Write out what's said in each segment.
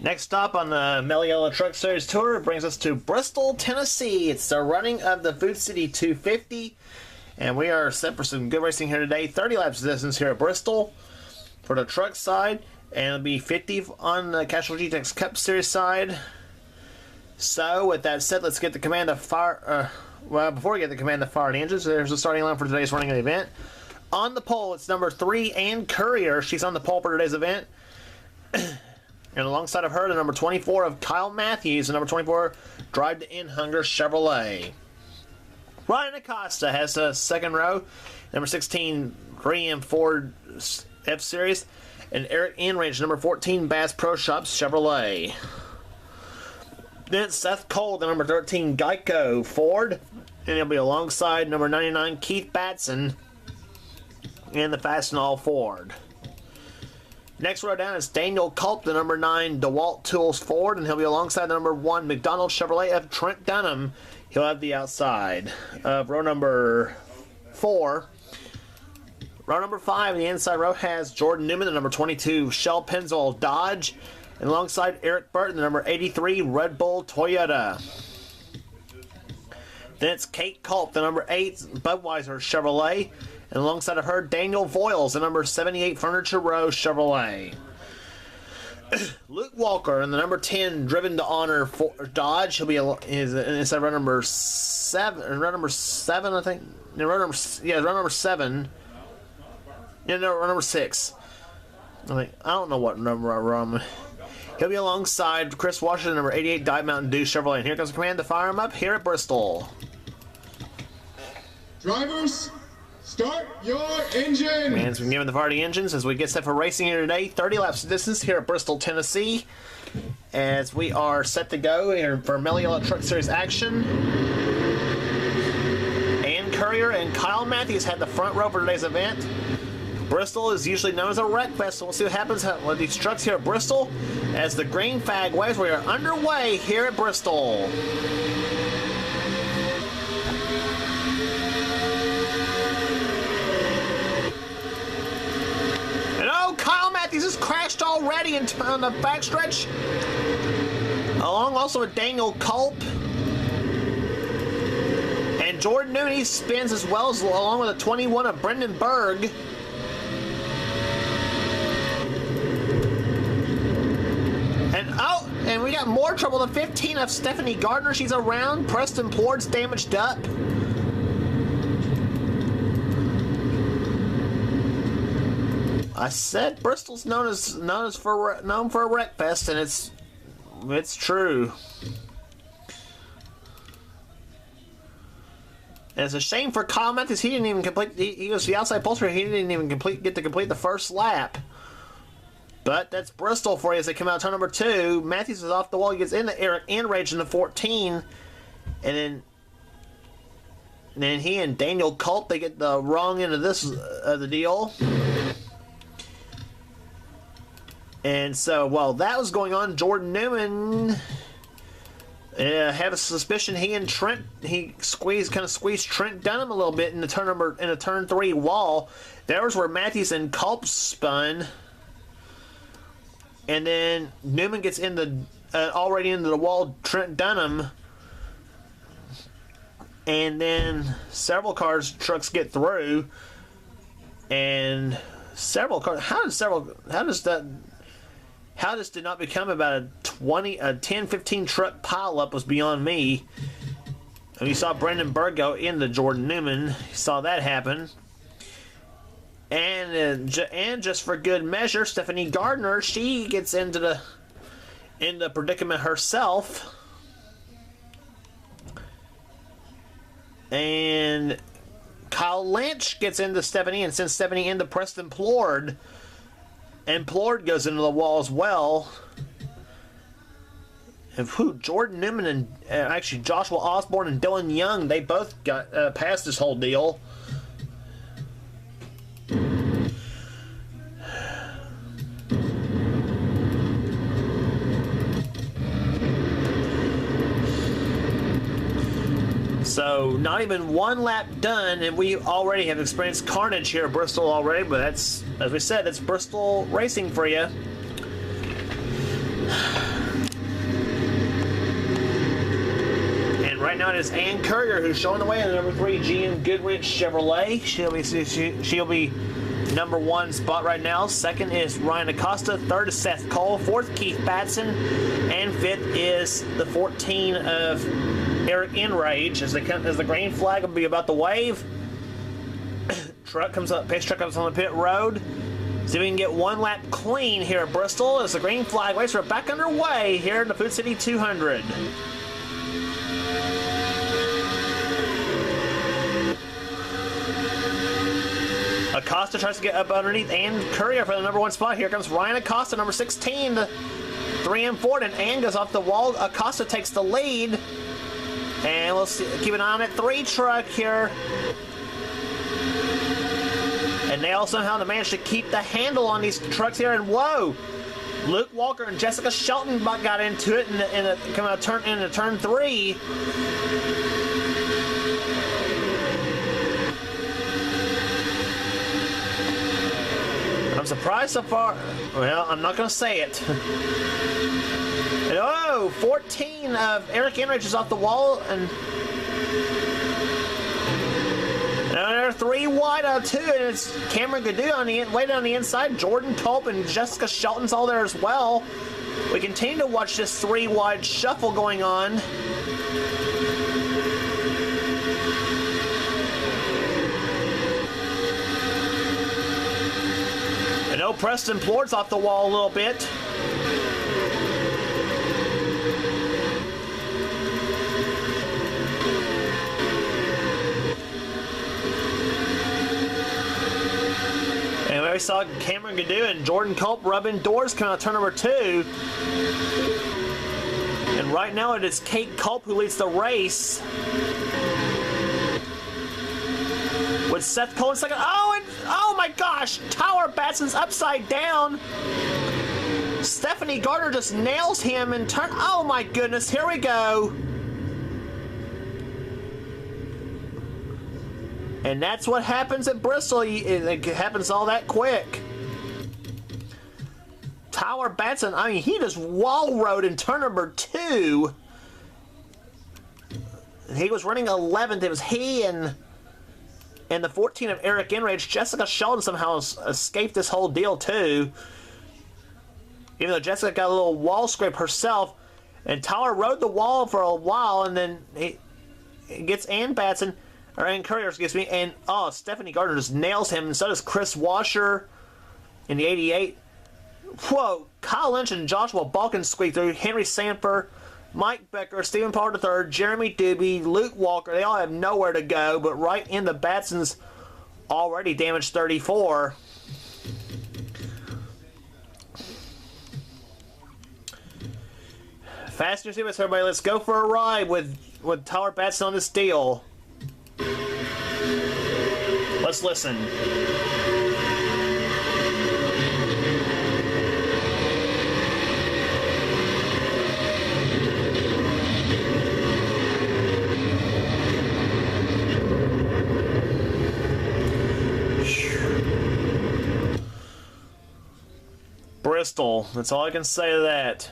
Next stop on the Mello Truck Series Tour brings us to Bristol, Tennessee. It's the running of the Food City 250, and we are set for some good racing here today. 30 laps distance here at Bristol for the truck side, and it'll be 50 on the Casual GTX Cup Series side. So, with that said, let's get the command of fire. Well, before we get the command of fire and engines, there's the starting line for today's running of the event. On the pole, it's number 3, Ann Courier. She's on the pole for today's event. And alongside of her, the number 24 of Kyle Matthews, and number 24, Drive to End Hunger Chevrolet. Ryan Acosta has the second row. Number 16, 3M Ford F-Series. And Eric Enrage, number 14, Bass Pro Shops Chevrolet. Then Seth Cole, the number 13, Geico Ford. And he'll be alongside number 99, Keith Batson, and the Fastenal Ford. Next row down is Daniel Culp, the number 9 DeWalt Tools Ford, and he'll be alongside the number 1 McDonald Chevrolet of Trent Dunham. He'll have the outside of row number 4. Row number 5, the inside row has Jordan Newman, the number 22 Shell Pennzoil Dodge, and alongside Eric Burton, the number 83 Red Bull Toyota. Then it's Kate Culp, the number 8 Budweiser Chevrolet, and alongside of her, Daniel Voiles, the number 78 Furniture Row Chevrolet. Luke Walker in the number 10 Driven to Honor Dodge. He'll be inside row number 7. Row number 7, I think. No, row number 7. Yeah, no, row number 6. I don't know what number I'm. He'll be alongside Chris Washington, number 88 Dive Mountain Dew Chevrolet. And here comes the command to fire him up here at Bristol. Drivers, start your engine! Man's been given the fire to engines as we get set for racing here today. 30 laps of distance here at Bristol, Tennessee. As we are set to go here for Mello Truck Series action. Ann Courier and Kyle Matthews had the front row for today's event. Bristol is usually known as a wreck fest, so we'll see what happens with these trucks here at Bristol. As the green flag waves, we are underway here at Bristol. And oh, Kyle Matthews has crashed already on the backstretch. Along also with Daniel Culp. And Jordan Newman spins as well, along with a 21 of Brendan Berg. And we got more trouble. The 15 of Stephanie Gardner. She's around. Preston Plord's damaged up. I said Bristol's known for a wreck fest, and it's true. And it's a shame for Kyle Matthews. He didn't even complete. He was the outside pollster. He didn't even get to complete the first lap. But that's Bristol for you as they come out of turn number 2. Matthews is off the wall. He gets into Eric Enrage in the 14. And then he and Daniel Culp, they get the wrong end of the deal. And so while that was going on, Jordan Newman had a suspicion he and Trent, he kind of squeezed Trent Dunham a little bit in the turn 3 wall. There was where Matthews and Culp spun. And then Newman gets already into the wall, Trent Dunham. And then several trucks get through. And several cars, how this did not become about a 10, 15 truck pileup was beyond me. And you saw Brendan Berg go into Jordan Newman. You saw that happen. And just for good measure, Stephanie Gardner, she gets into the predicament herself. And Kyle Lynch gets into Stephanie and sends Stephanie into Preston Plord. And Plord goes into the wall as well. And Jordan Newman and actually Joshua Osborne and Dylan Young, they both got past this whole deal. So not even one lap done, and we already have experienced carnage here at Bristol already, but that's, as we said, that's Bristol racing for you. right now it is Ann Courier who's showing the way in the number 3 GM Goodrich Chevrolet. She'll be number 1 spot right now. Second is Ryan Acosta. Third is Seth Cole. Fourth, Keith Batson. And fifth is the 14 of Eric Enrage. As the green flag will be about to wave. Truck comes up. Pace truck comes on the pit road. See if we can get one lap clean here at Bristol as the green flag waits. We're back underway here in the Food City 200. Acosta tries to get up underneath Ann Courier for the number 1 spot. Here comes Ryan Acosta, number 16, the 3M Ford, and Ann goes off the wall. Acosta takes the lead. And we'll see, keep an eye on that 3 truck here. And they all somehow managed to keep the handle on these trucks here. And whoa! Luke Walker and Jessica Shelton got into it into turn 3. I'm surprised so far. Well, I'm not going to say it. And, oh, 14 of Eric Enrich is off the wall. And they're 3 wide out of 2, and it's Cameron Gadu waiting on the inside. Jordan Culp and Jessica Shelton's all there as well. We continue to watch this 3 wide shuffle going on. And oh, Preston Plord's off the wall a little bit. And we saw Cameron Gadu and Jordan Culp rubbing doors coming out of turn number 2. And right now it is Kate Culp who leads the race. With Seth Cole in second. Oh, and oh my gosh! Tyler Batson's upside down. Stephanie Gardner just nails him in turn. Oh my goodness, here we go. And that's what happens at Bristol. It happens all that quick. Tyler Batson, I mean, he just wall rode in turn number 2. He was running 11th. It was he and the 14 of Eric Enrage. Jessica Sheldon somehow escaped this whole deal too. Even though Jessica got a little wall scrape herself. And Tyler rode the wall for a while, and then he gets Ann Courier, excuse me, and oh, Stephanie Gardner just nails him, and so does Chris Washer in the 88. Whoa, Kyle Lynch and Joshua Balkin squeak through. Henry Sanford, Mike Becker, Stephen Power III, Jeremy Doobie, Luke Walker, they all have nowhere to go, but right in the Batson's already damaged 34. Fasten your seatbelts, everybody. Let's go for a ride with Tyler Batson on this deal. Let's listen. Bristol. That's all I can say to that.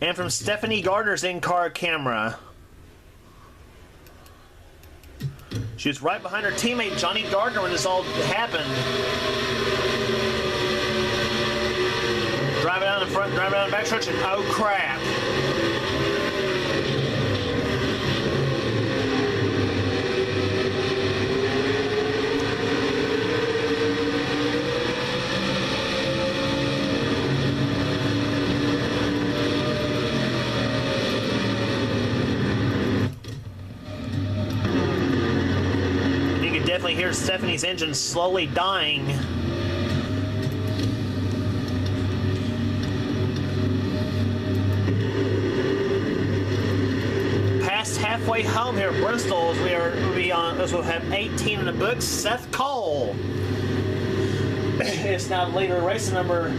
And from Stephanie Gardner's in-car camera. She was right behind her teammate Johnny Gardner when this all happened. Driving down the front, driving down the back stretch, and oh crap. Definitely hear Stephanie's engine slowly dying. Past halfway home here at Bristol, as we'll have 18 in the books. Seth Cole is now the leader of race number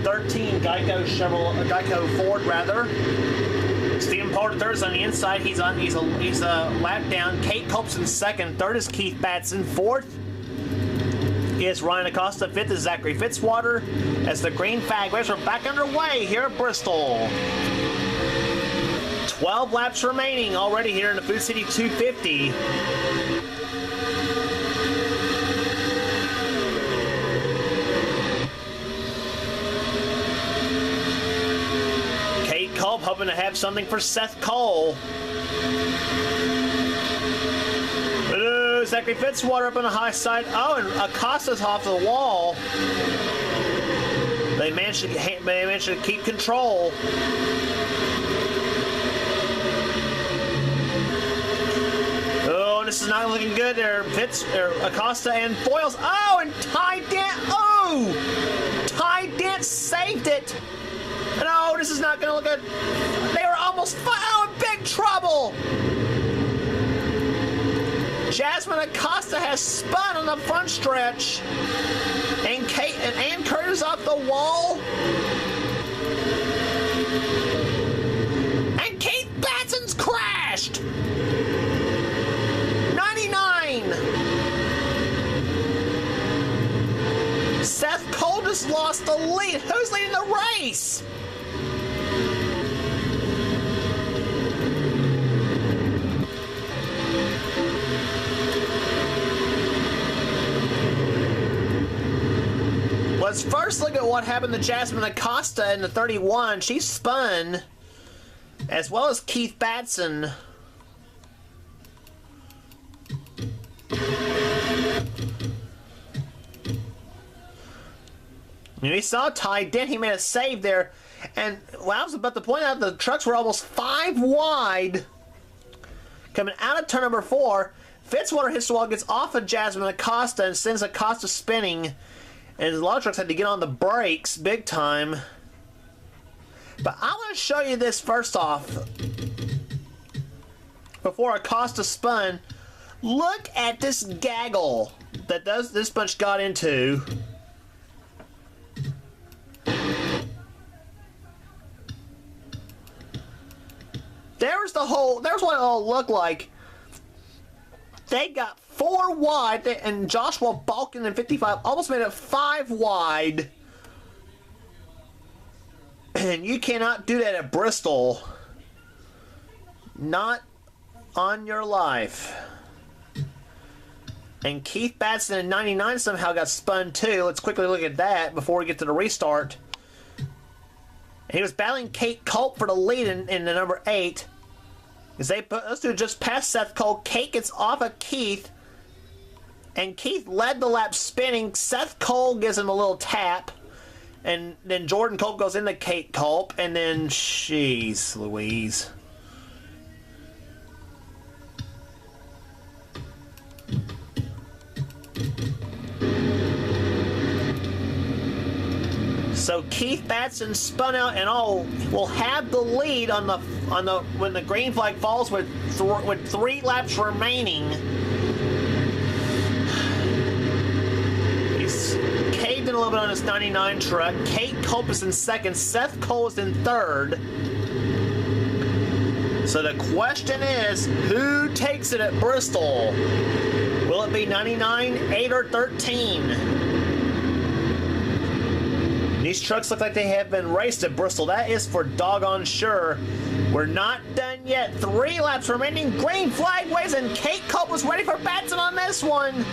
13 Geico Ford rather. Stephen Pollard third's on the inside. He's a lap down. Kate Culp's in second. Third is Keith Batson. Fourth is Ryan Acosta. 5th is Zachary Fitzwater. As the green flag waves are back underway here at Bristol. 12 laps remaining already here in the Food City 250. Kate Culp hoping to have something for Seth Cole. Zachary Fitzwater up on the high side. Oh, and Acosta's off the wall. They managed to keep control. Oh, this is not looking good there. Acosta and Foyles. Oh, and Ty Dent. Oh! Ty Dent saved it. No, this is not going to look good. They were almost in big trouble. Jasmine Acosta has spun on the front stretch. And Ann Curtis off the wall. And Keith Batson's crashed. 99. Seth Cole just lost the lead. Who's leading the race? Let's first look at what happened to Jasmine Acosta in the 31. She spun, as well as Keith Batson. We saw Ty Dent. He made a save there. And well, I was about to point out the trucks were almost 5 wide. Coming out of turn number 4, Fitzwater hits the wall, gets off of Jasmine Acosta, and sends Acosta spinning. And a lot of trucks had to get on the brakes big time. But I want to show you this first off. Before Acosta spun, look at this gaggle that this bunch got into. There's what it all looked like. They got 4 wide, and Joshua Balkin in 55 almost made it 5 wide. And you cannot do that at Bristol. Not on your life. And Keith Batson in 99 somehow got spun too. Let's quickly look at that before we get to the restart. And he was battling Kate Culp for the lead in the number 8. As they put those two just past Seth Cole. Kate gets off of Keith. And Keith led the lap spinning. Seth Cole gives him a little tap. And then Jordan Culp goes into Kate Culp. And then, jeez Louise. So Keith Batson spun out and will have the lead on the when the green flag falls with 3 laps remaining. He's caved in a little bit on his 99 truck. Kate Culp is in 2nd. Seth Cole is in 3rd. So the question is, who takes it at Bristol? Will it be 99, 8, or 13? These trucks look like they have been raced at Bristol. That is for doggone sure. We're not done yet. 3 laps remaining. Green flag waves, and Kate Culp was ready for Batson on this one.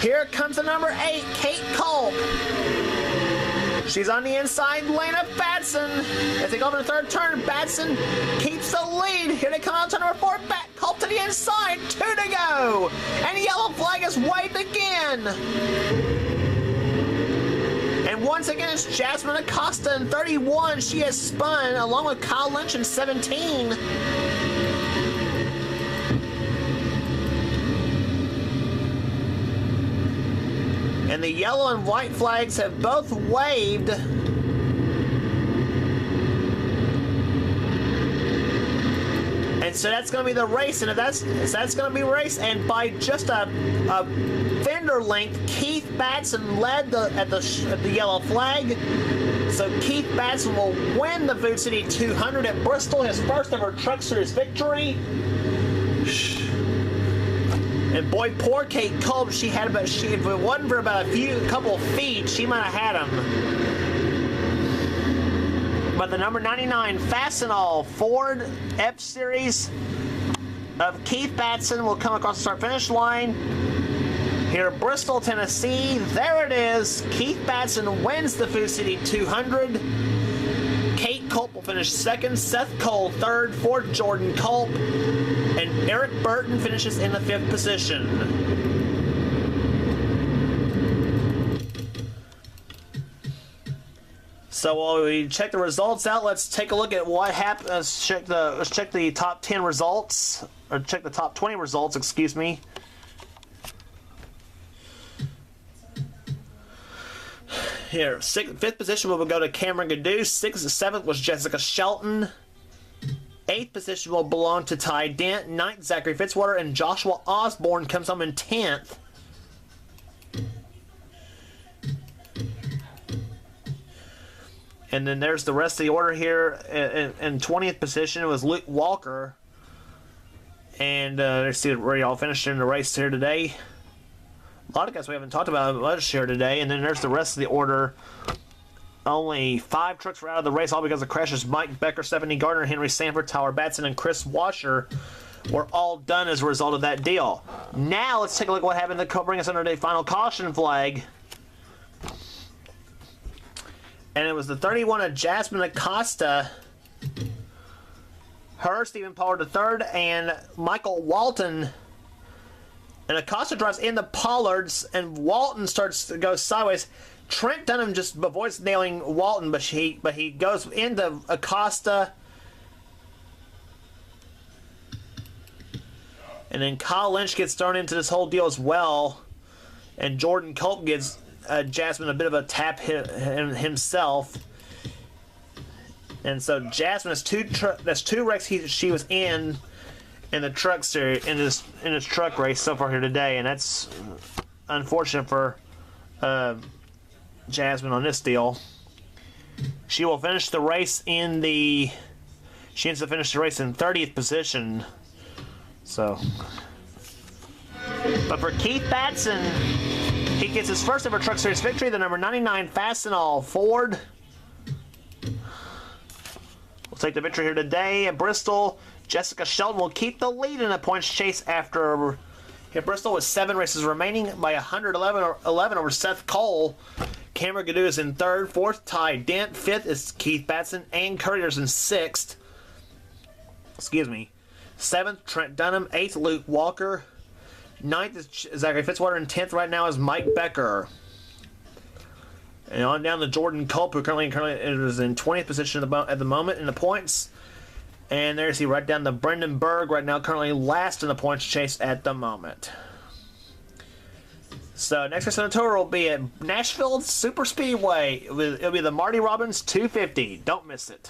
Here comes the number 8, Kate Culp. She's on the inside lane of Batson. As they go over the 3rd turn, Batson keeps the lead. Here they come out to number 4, Culp to the inside. 2 to go. And the yellow flag is waved again. And once again, it's Jasmine Acosta in 31. She has spun along with Kyle Lynch in 17. And the yellow and white flags have both waved. And so that's going to be the race, and that's going to be race. And by just a fender length, Keith Batson led at the yellow flag. So Keith Batson will win the Food City 200 at Bristol, his first ever Truck Series victory. And boy, poor Kate Culp, she had about, if it wasn't for about a couple feet, she might have had him. But the number 99 Fastenal Ford F-Series of Keith Batson will come across the start-finish line here at Bristol, Tennessee. There it is. Keith Batson wins the Food City 200. Kate Culp will finish second, Seth Cole third, fourth Jordan Culp, and Eric Burton finishes in the 5th position. So while we check the results out, let's take a look at what happened. Let's check the top 10 results, or check the top 20 results, excuse me. Here, 5th position will go to Cameron Gadou. 7th was Jessica Shelton. 8th position will belong to Ty Dent. 9th, Zachary Fitzwater, and Joshua Osborne comes home in 10th. And then there's the rest of the order here. In 20th position was Luke Walker. And let's see where y'all finished in the race here today. A lot of guys we haven't talked about much here today. And then there's the rest of the order. Only 5 trucks were out of the race, all because of crashes. Mike Becker, Stephanie Gardner, Henry Sanford, Tyler Batson, and Chris Washer were all done as a result of that deal. Now let's take a look at what happened to bring us under the final caution flag. And it was the 31 of Jasmine Acosta. Her, Stephen Pollard III, and Michael Walton. And Acosta drives in the Pollards, and Walton starts to go sideways. Trent Dunham just avoids nailing Walton, but he goes into Acosta. And then Kyle Lynch gets thrown into this whole deal as well. And Jordan Culp gives Jasmine a bit of a tap himself. And so Jasmine has that's 2 wrecks she was in the truck series, in this truck race so far here today, and that's unfortunate for Jasmine on this deal. She will finish the race she ends up finishing the race in 30th position. So, but for Keith Batson, he gets his first ever truck series victory. The number 99 Fastenal Ford will take the victory here today at Bristol. Jessica Shelton will keep the lead in a points chase after hit Bristol with 7 races remaining by 111 over Seth Cole. Cameron Gadou is in 3rd, 4th Ty Dent, 5th is Keith Batson, and Courier's in 6th. Excuse me. 7th Trent Dunham, 8th Luke Walker, 9th is Zachary Fitzwater, and 10th right now is Mike Becker. And on down to Jordan Culp, who currently is in 20th position at the moment in the points. And there's he right down to Brendan Berg, right now currently last in the points chase at the moment. So next race on the tour will be at Nashville Super Speedway. It'll be the Marty Robbins 250. Don't miss it.